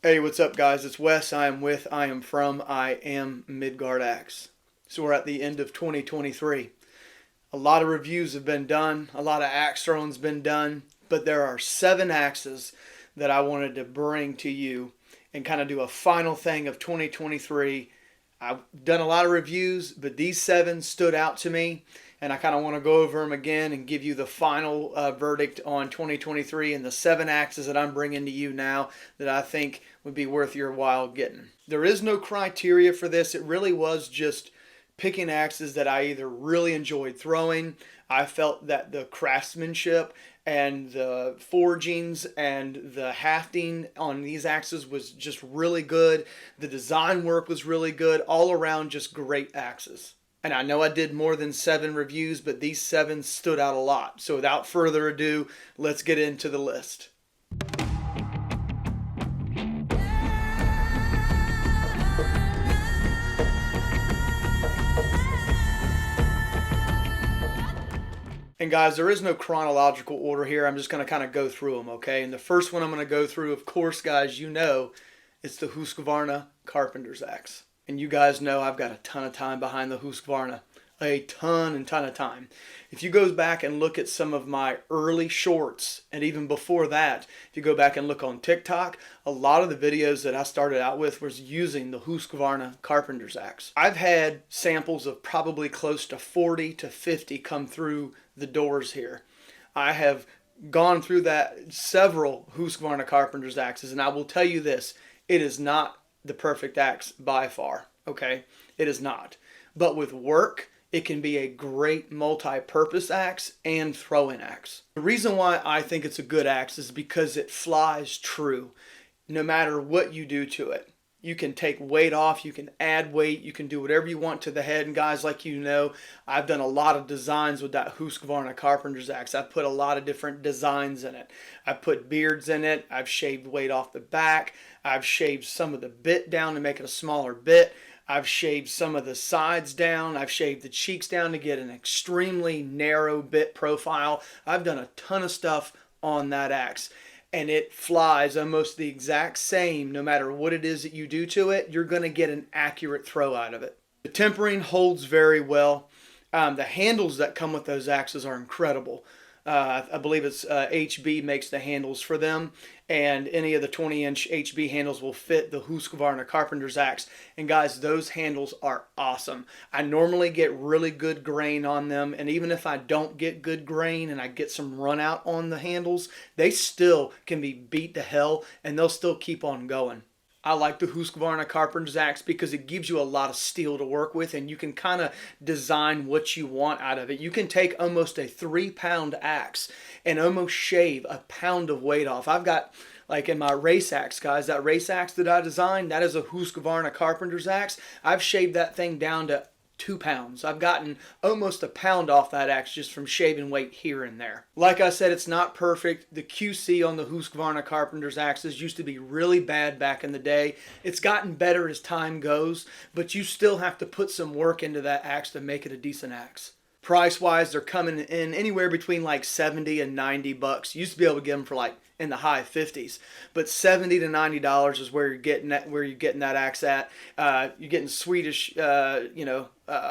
Hey, what's up, guys? It's Wes. I am from Midgard Axe. So we're at the end of 2023. A lot of reviews have been done, a lot of axe throwing's been done, but there are 7 axes that I wanted to bring to you and kind of do a final thing of 2023. I've done a lot of reviews, but these 7 stood out to me, and I kind of want to go over them again and give you the final verdict on 2023 and the 7 axes that I'm bringing to you now that I think would be worth your while getting. There is no criteria for this. It really was just picking axes that I either really enjoyed throwing. I felt that the craftsmanship and the forgings and the hafting on these axes was just really good. The design work was really good. All around, just great axes. And I know I did more than 7 reviews, but these 7 stood out a lot. So without further ado, let's get into the list. And guys, there is no chronological order here. I'm just going to kind of go through them, okay? And the first one I'm going to go through, of course, guys, you know, it's the Husqvarna Carpenters Axe. And you guys know I've got a ton of time behind the Husqvarna. A ton of time. If you go back and look at some of my early shorts, and even before that, if you go back and look on TikTok, a lot of the videos that I started out with was using the Husqvarna Carpenters Axe. I've had samples of probably close to 40 to 50 come through the doors here. I have gone through that several Husqvarna Carpenters Axes, and I will tell you this, it is not the perfect axe by far, okay? It is not. But with work, it can be a great multi-purpose axe and throwing axe. The reason why I think it's a good axe is because it flies true no matter what you do to it. You can take weight off, you can add weight, you can do whatever you want to the head. And guys, like you know, I've done a lot of designs with that Husqvarna Carpenter's Axe. I've put a lot of different designs in it. I've put beards in it, I've shaved weight off the back, I've shaved some of the bit down to make it a smaller bit. I've shaved some of the sides down. I've shaved the cheeks down to get an extremely narrow bit profile. I've done a ton of stuff on that axe. And it flies almost the exact same no matter what it is that you do to it. You're going to get an accurate throw out of it. The tempering holds very well. The handles that come with those axes are incredible. I believe it's HB makes the handles for them, and any of the 20-inch HB handles will fit the Husqvarna Carpenter's Axe. And guys, those handles are awesome. I normally get really good grain on them, and even if I don't get good grain and I get some run out on the handles, they still can be beat to hell, and they'll still keep on going. I like the Husqvarna Carpenter's Axe because it gives you a lot of steel to work with, and you can kind of design what you want out of it. You can take almost a 3-pound axe and almost shave a pound of weight off. I've got, like in my race axe, guys, that race axe that I designed, that is a Husqvarna Carpenter's Axe. I've shaved that thing down to 2 pounds. I've gotten almost a pound off that axe just from shaving weight here and there. Like I said, it's not perfect. The QC on the Husqvarna Carpenter's Axes used to be really bad back in the day. It's gotten better as time goes, but you still have to put some work into that axe to make it a decent axe. Price-wise, they're coming in anywhere between like 70 and 90 bucks. You used to be able to get them for like in the high 50s, but 70 to 90 dollars is where you're getting that axe at. You're getting Swedish,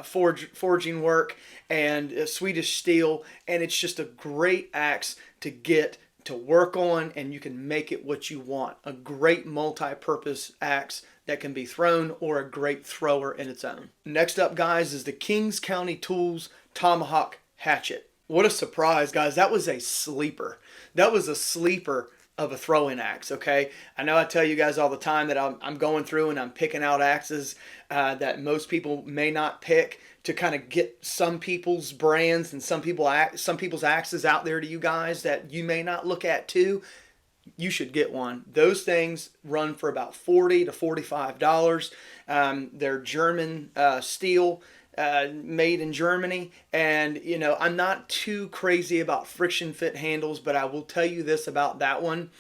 forging work and Swedish steel, and it's just a great axe to get to work on, and you can make it what you want. A great multi-purpose axe that can be thrown, or a great thrower in its own. Next up, guys, is the Kings County Tools Tomahawk Hatchet. What a surprise, guys. That was a sleeper. That was a sleeper of a throwing axe, okay? I know I tell you guys all the time that I'm going through and I'm picking out axes that most people may not pick to kind of get some people's brands and some people's axes out there to you guys that you may not look at too. You should get one. Those things run for about $40 to $45. They're German steel, made in Germany, and you know, I'm not too crazy about friction fit handles, but I will tell you this about that one.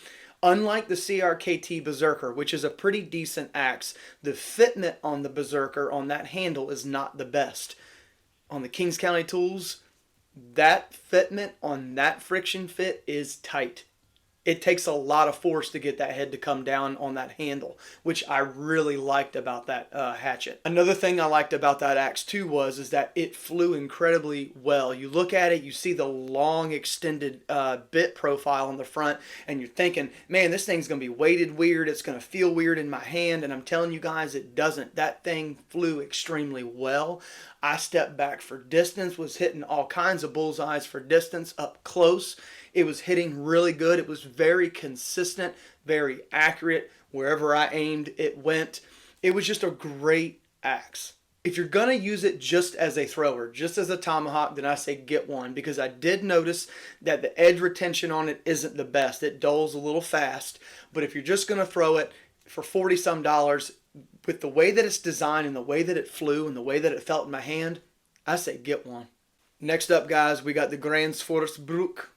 Unlike the CRKT Berserker, which is a pretty decent axe, the fitment on the Berserker on that handle is not the best. On the Kings County Tools, that fitment on that friction fit is tight. It takes a lot of force to get that head to come down on that handle, which I really liked about that hatchet. Another thing I liked about that axe too is that it flew incredibly well. You look at it, you see the long extended bit profile on the front, and you're thinking, man, this thing's going to be weighted weird. It's going to feel weird in my hand, and I'm telling you guys, it doesn't. That thing flew extremely well. I stepped back for distance, was hitting all kinds of bullseyes for distance up close. It was hitting really good. It was very consistent, very accurate. Wherever I aimed, it went. It was just a great axe. If you're going to use it just as a thrower, just as a tomahawk, then I say get one, because I did notice that the edge retention on it isn't the best. It dulls a little fast. But if you're just going to throw it for $40-some, with the way that it's designed and the way that it flew and the way that it felt in my hand, I say get one. Next up, guys, we got the Brook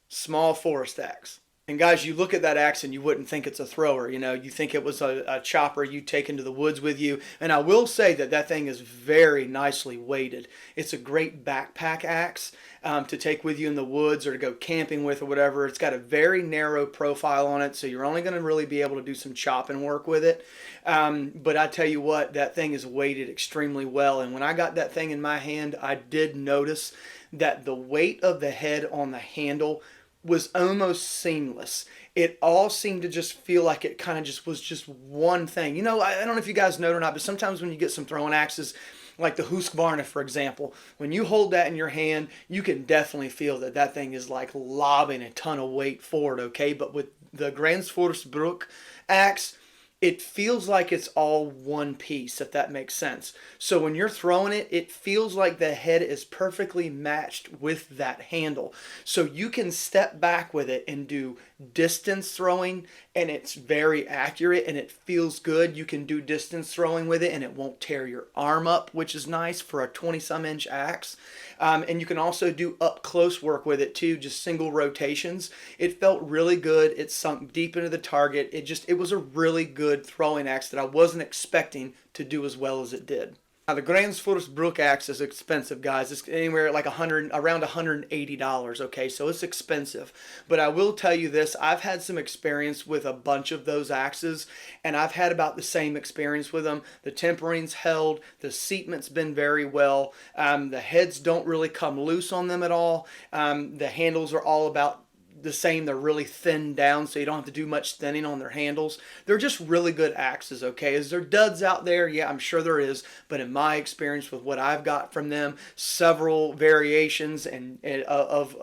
small forest axe. And guys, you look at that axe and you wouldn't think it's a thrower. You know, you think it was a chopper you take into the woods with you. And I will say that that thing is very nicely weighted. It's a great backpack axe to take with you in the woods or to go camping with or whatever. It's got a very narrow profile on it, so you're only going to really be able to do some chopping work with it. But I tell you what, that thing is weighted extremely well. And when I got that thing in my hand, I did notice that the weight of the head on the handle was almost seamless. It all seemed to just feel like it kind of just was just one thing. You know, I don't know if you guys know it or not, but sometimes when you get some throwing axes, like the Husqvarna, for example, when you hold that in your hand, you can definitely feel that that thing is like lobbing a ton of weight forward, okay? But with the Brook axe, it feels like it's all one piece, if that makes sense. So when you're throwing it, it feels like the head is perfectly matched with that handle. So you can step back with it and do distance throwing, and it's very accurate and it feels good. You can do distance throwing with it and it won't tear your arm up, which is nice for a 20-some inch axe. And you can also do up close work with it too, just single rotations. It felt really good. It sunk deep into the target. It was a really good throwing axe that I wasn't expecting to do as well as it did. Now the Brook axe is expensive, guys. It's anywhere like around $180, okay? So it's expensive. But I will tell you this, I've had some experience with a bunch of those axes, and I've had about the same experience with them. The tempering's held, the seatment's been very well, the heads don't really come loose on them at all. The handles are all about the same. They're really thinned down, so you don't have to do much thinning on their handles. They're just really good axes, okay? Is there duds out there? Yeah, I'm sure there is, but in my experience with what I've got from them, several variations of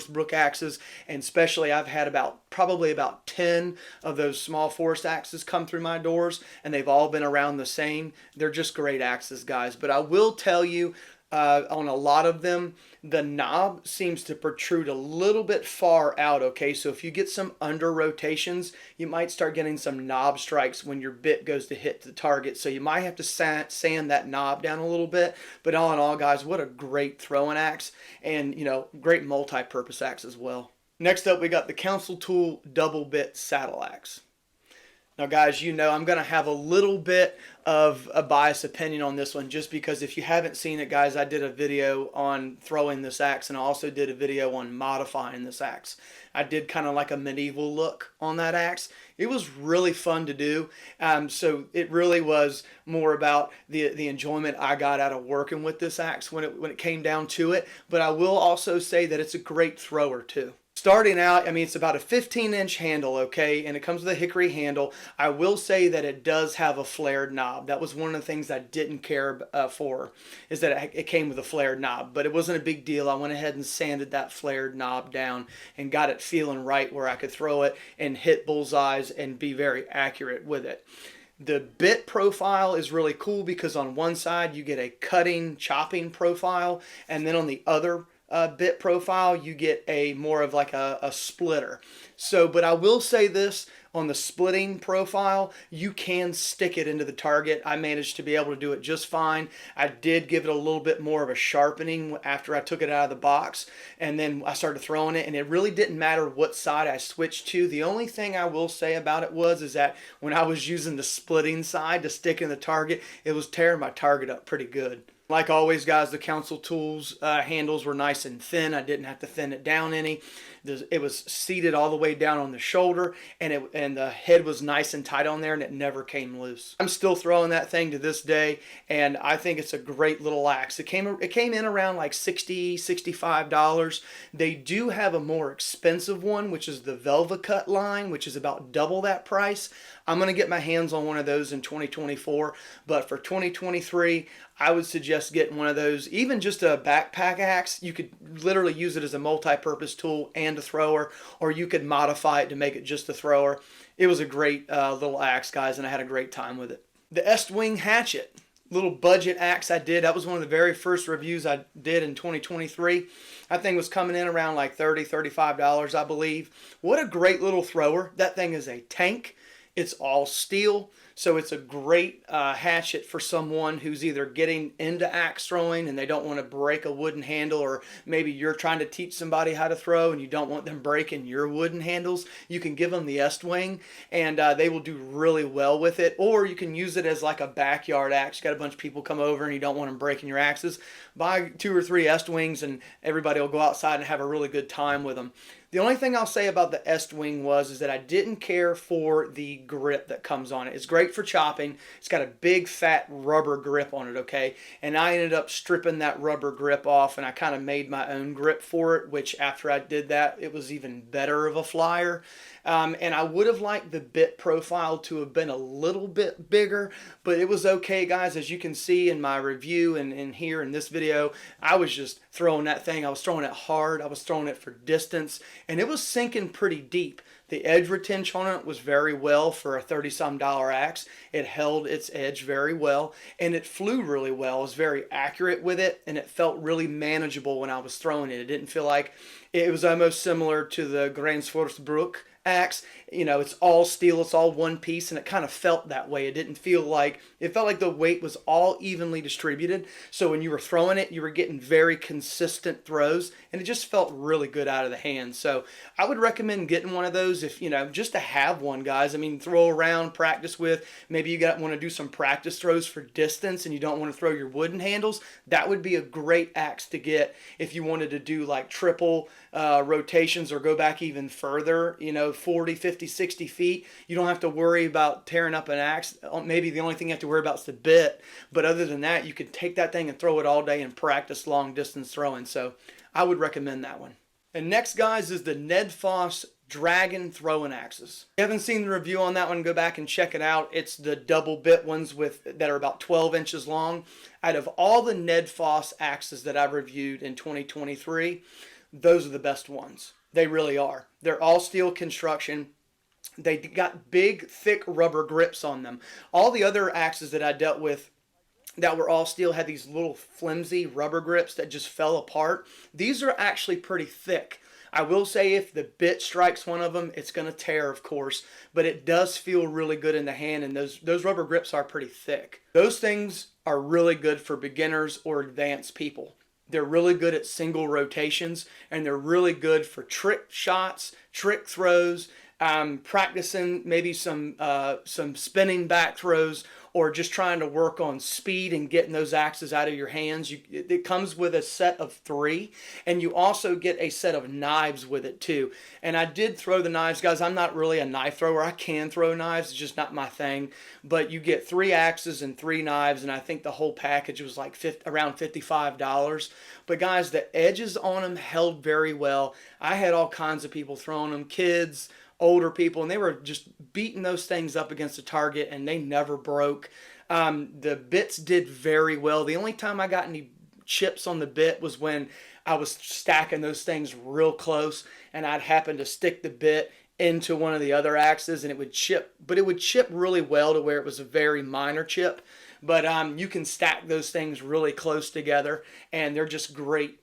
Brook axes, and especially I've had probably about 10 of those small forest axes come through my doors, and they've all been around the same. They're just great axes, guys. But I will tell you, on a lot of them, the knob seems to protrude a little bit far out, okay? So if you get some under rotations, you might start getting some knob strikes when your bit goes to hit the target. So you might have to sand that knob down a little bit. But all in all, guys, what a great throwing axe, and, you know, great multi-purpose axe as well. Next up, we got the Council Tool Double Bit Saddle Axe. Now, guys, you know I'm going to have a little bit of a biased opinion on this one, just because if you haven't seen it, guys, I did a video on throwing this axe, and I also did a video on modifying this axe. I did kind of like a medieval look on that axe. It was really fun to do. So it really was more about the enjoyment I got out of working with this axe when it came down to it. But I will also say that it's a great thrower too. Starting out, I mean, it's about a 15-inch handle, okay, and it comes with a hickory handle. I will say that it does have a flared knob. That was one of the things I didn't care for, is that it came with a flared knob, but it wasn't a big deal. I went ahead and sanded that flared knob down and got it feeling right where I could throw it and hit bullseyes and be very accurate with it. The bit profile is really cool because on one side you get a cutting, chopping profile, and then on the other bit profile you get a more of like a splitter. So, but I will say this, on the splitting profile, you can stick it into the target. I managed to be able to do it just fine. I did give it a little bit more of a sharpening after I took it out of the box, and then I started throwing it, and it really didn't matter what side I switched to. The only thing I will say about it is that when I was using the splitting side to stick in the target, it was tearing my target up pretty good. Like always, guys, the Council Tools handles were nice and thin. I didn't have to thin it down any. It was seated all the way down on the shoulder, and the head was nice and tight on there, and it never came loose. I'm still throwing that thing to this day, and I think it's a great little axe. It came in around like $65. They do have a more expensive one, which is the Velvet Cut line, which is about double that price. I'm going to get my hands on one of those in 2024, but for 2023, I would suggest getting one of those, even just a backpack axe. You could literally use it as a multi-purpose tool and a thrower, or you could modify it to make it just a thrower. It was a great little axe, guys, and I had a great time with it. The Estwing Hatchet, little budget axe I did. That was one of the very first reviews I did in 2023. That thing was coming in around like $30, $35, I believe. What a great little thrower. That thing is a tank. It's all steel, so it's a great hatchet for someone who's either getting into axe throwing and they don't want to break a wooden handle, or maybe you're trying to teach somebody how to throw and you don't want them breaking your wooden handles. You can give them the Estwing, and they will do really well with it. Or you can use it as like a backyard axe. You got a bunch of people come over and you don't want them breaking your axes. Buy 2 or 3 Estwings and everybody will go outside and have a really good time with them. The only thing I'll say about the Estwing is that I didn't care for the grip that comes on it. It's great for chopping. It's got a big fat rubber grip on it, okay? And I ended up stripping that rubber grip off, and I kind of made my own grip for it, which after I did that, it was even better of a flyer. And I would have liked the bit profile to have been a little bit bigger, but it was okay, guys. As you can see in my review and here in this video, I was just throwing that thing. I was throwing it hard. I was throwing it for distance, and it was sinking pretty deep. The edge retention on it was very well for a $30-some axe. It held its edge very well, and it flew really well. I was very accurate with it, and it felt really manageable when I was throwing it. It didn't feel like it was almost similar to the Brook axe. You know, it's all steel, it's all one piece, and it kind of felt that way. It didn't feel like, it felt like the weight was all evenly distributed. So when you were throwing it, you were getting very consistent throws, and it just felt really good out of the hand. So I would recommend getting one of those if, you know, just to have one, guys. I mean, throw around, practice with. Maybe you want to do some practice throws for distance and you don't want to throw your wooden handles. That would be a great axe to get if you wanted to do like triple rotations or go back even further, you know, 40, 50, 60 feet. You don't have to worry about tearing up an axe. Maybe the only thing you have to worry about is the bit. But other than that, you could take that thing and throw it all day and practice long distance throwing. So I would recommend that one. And next, guys, is the Ned Foss Dragon throwing axes. If you haven't seen the review on that one, go back and check it out. It's the double bit ones that are about 12 inches long. Out of all the Ned Foss axes that I've reviewed in 2023, those are the best ones. They really are. They're all steel construction. They got big, thick rubber grips on them. All the other axes that I dealt with that were all steel had these little flimsy rubber grips that just fell apart. These are actually pretty thick. I will say if the bit strikes one of them, it's going to tear, of course, but it does feel really good in the hand, and those rubber grips are pretty thick. Those things are really good for beginners or advanced people. They're really good at single rotations, and they're really good for trick shots, trick throws, practicing maybe some spinning back throws, or just trying to work on speed and getting those axes out of your hands. It comes with a set of 3, and you also get a set of knives with it too. And I did throw the knives, guys. I'm not really a knife thrower. I can throw knives, it's just not my thing. But you get 3 axes and 3 knives, and I think the whole package was like around $55. But guys, the edges on them held very well. I had all kinds of people throwing them, kids, older people, and they were just beating those things up against the target, and they never broke. The bits did very well. The only time I got any chips on the bit was when I was stacking those things real close, and I'd happen to stick the bit into one of the other axes, and it would chip. But it would chip really well to where it was a very minor chip. But you can stack those things really close together, and they're just great.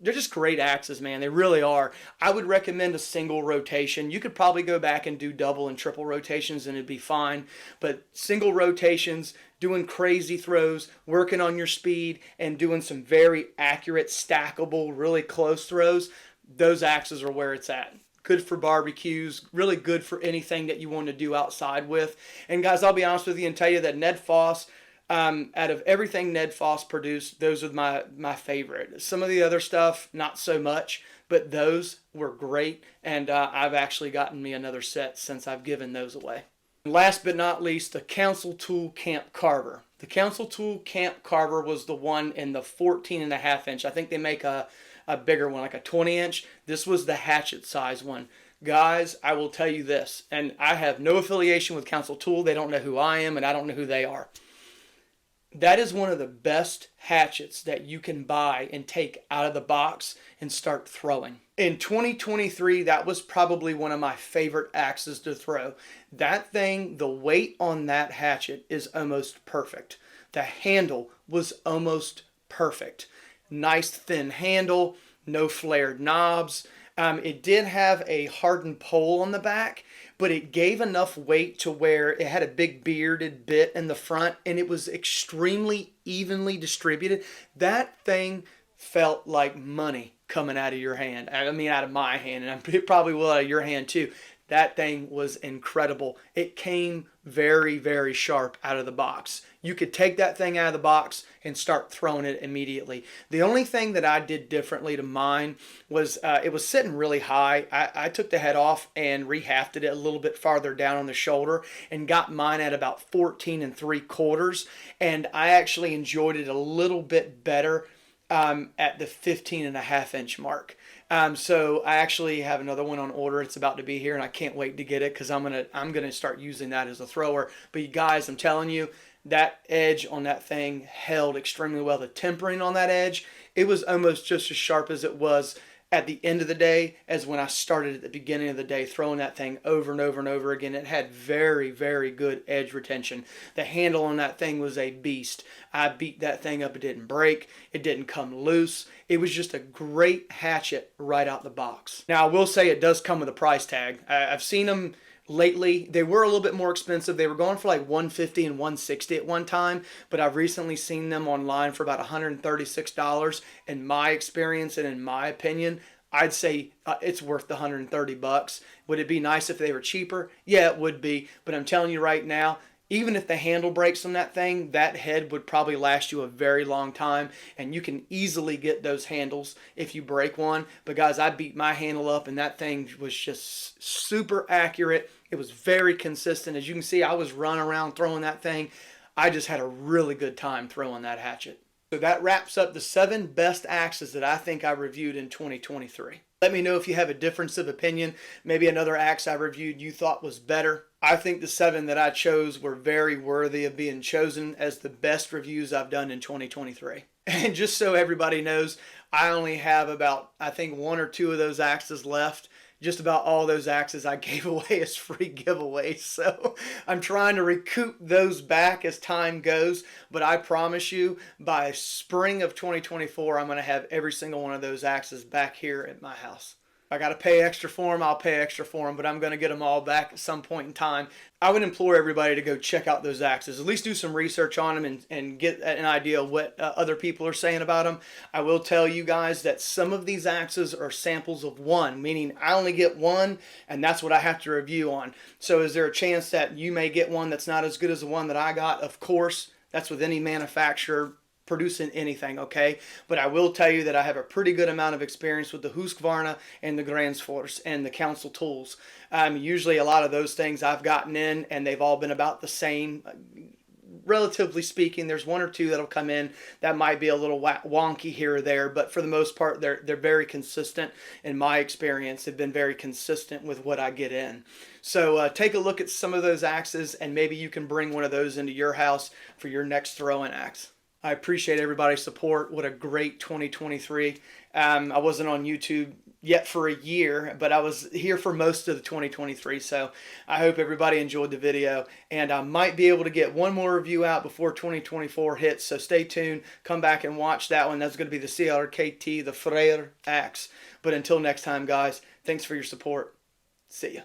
They're just great axes, man. They really are. I would recommend a single rotation. You could probably go back and do double and triple rotations and it'd be fine. But single rotations, doing crazy throws, working on your speed, and doing some very accurate, stackable, really close throws, those axes are where it's at. Good for barbecues, really good for anything that you want to do outside with. And guys, I'll be honest with you and tell you that Ned Foss, out of everything Ned Foss produced, those are my favorite. Some of the other stuff, not so much. but those were great, and I've actually gotten me another set since I've given those away. Last but not least, the Council Tool Camp Carver. The Council Tool Camp Carver was the one in the 14.5 inch. I think they make a bigger one, like a 20 inch. This was the hatchet size one. Guys, I will tell you this, and I have no affiliation with Council Tool. They don't know who I am, and I don't know who they are. That is one of the best hatchets that you can buy and take out of the box and start throwing. In 2023, that was probably one of my favorite axes to throw. That thing, the weight on that hatchet is almost perfect. The handle was almost perfect. Nice thin handle, no flared knobs. It did have a hardened pole on the back, but it gave enough weight to where it had a big bearded bit in the front, and it was extremely evenly distributed. That thing felt like money coming out of your hand. I mean, out of my hand, and it probably will out of your hand too. That thing was incredible. It came very, very sharp out of the box. You could take that thing out of the box and start throwing it immediately. The only thing that I did differently to mine was it was sitting really high. I took the head off and rehafted it a little bit farther down on the shoulder and got mine at about 14 3/4. And I actually enjoyed it a little bit better at the 15.5 inch mark. So I actually have another one on order. It's about to be here, and I can't wait to get it because I'm gonna start using that as a thrower. But you guys, I'm telling you, that edge on that thing held extremely well. The tempering on that edge, it was almost just as sharp as it was at the end of the day as when I started at the beginning of the day, throwing that thing over and over and over again. It had very, very good edge retention. The handle on that thing was a beast. I beat that thing up. It didn't break. It didn't come loose. It was just a great hatchet right out the box. Now, I will say it does come with a price tag. I've seen them lately. They were a little bit more expensive. They were going for like $150 and $160 at one time, but I've recently seen them online for about $136. In my experience and in my opinion, I'd say it's worth the $130. Would it be nice if they were cheaper? Yeah, it would be, but I'm telling you right now, even if the handle breaks on that thing, that head would probably last you a very long time, and you can easily get those handles if you break one. But guys, I beat my handle up, and that thing was just super accurate. It was very consistent. As you can see, I was running around throwing that thing. I just had a really good time throwing that hatchet. So that wraps up the 7 best axes that I think I reviewed in 2023. Let me know if you have a difference of opinion. Maybe another axe I reviewed you thought was better. I think the 7 that I chose were very worthy of being chosen as the best reviews I've done in 2023. And just so everybody knows, I only have about, I think, 1 or 2 of those axes left. Just about all those axes I gave away as free giveaways. So I'm trying to recoup those back as time goes. But I promise you, by spring of 2024, I'm going to have every single one of those axes back here at my house. If I got to pay extra for them, I'll pay extra for them, but I'm going to get them all back at some point in time. I would implore everybody to go check out those axes. At least do some research on them and get an idea of what other people are saying about them. I will tell you guys that some of these axes are samples of one, meaning I only get one, and that's what I have to review on. So is there a chance that you may get one that's not as good as the one that I got? Of course, that's with any manufacturer producing anything, okay? But I will tell you that I have a pretty good amount of experience with the Husqvarna and the Grands Force and the Council Tools. Usually a lot of those things I've gotten in, and they've all been about the same. Relatively speaking, there's 1 or 2 that'll come in that might be a little wonky here or there, but for the most part, they're very consistent. In my experience, they've been very consistent with what I get in. So take a look at some of those axes, and maybe you can bring one of those into your house for your next throwing axe. I appreciate everybody's support. What a great 2023. I wasn't on YouTube yet for a year, but I was here for most of the 2023. So I hope everybody enjoyed the video, and I might be able to get one more review out before 2024 hits. So stay tuned. Come back and watch that one. That's going to be the CLRKT, the Freyr axe. But until next time, guys, thanks for your support. See ya.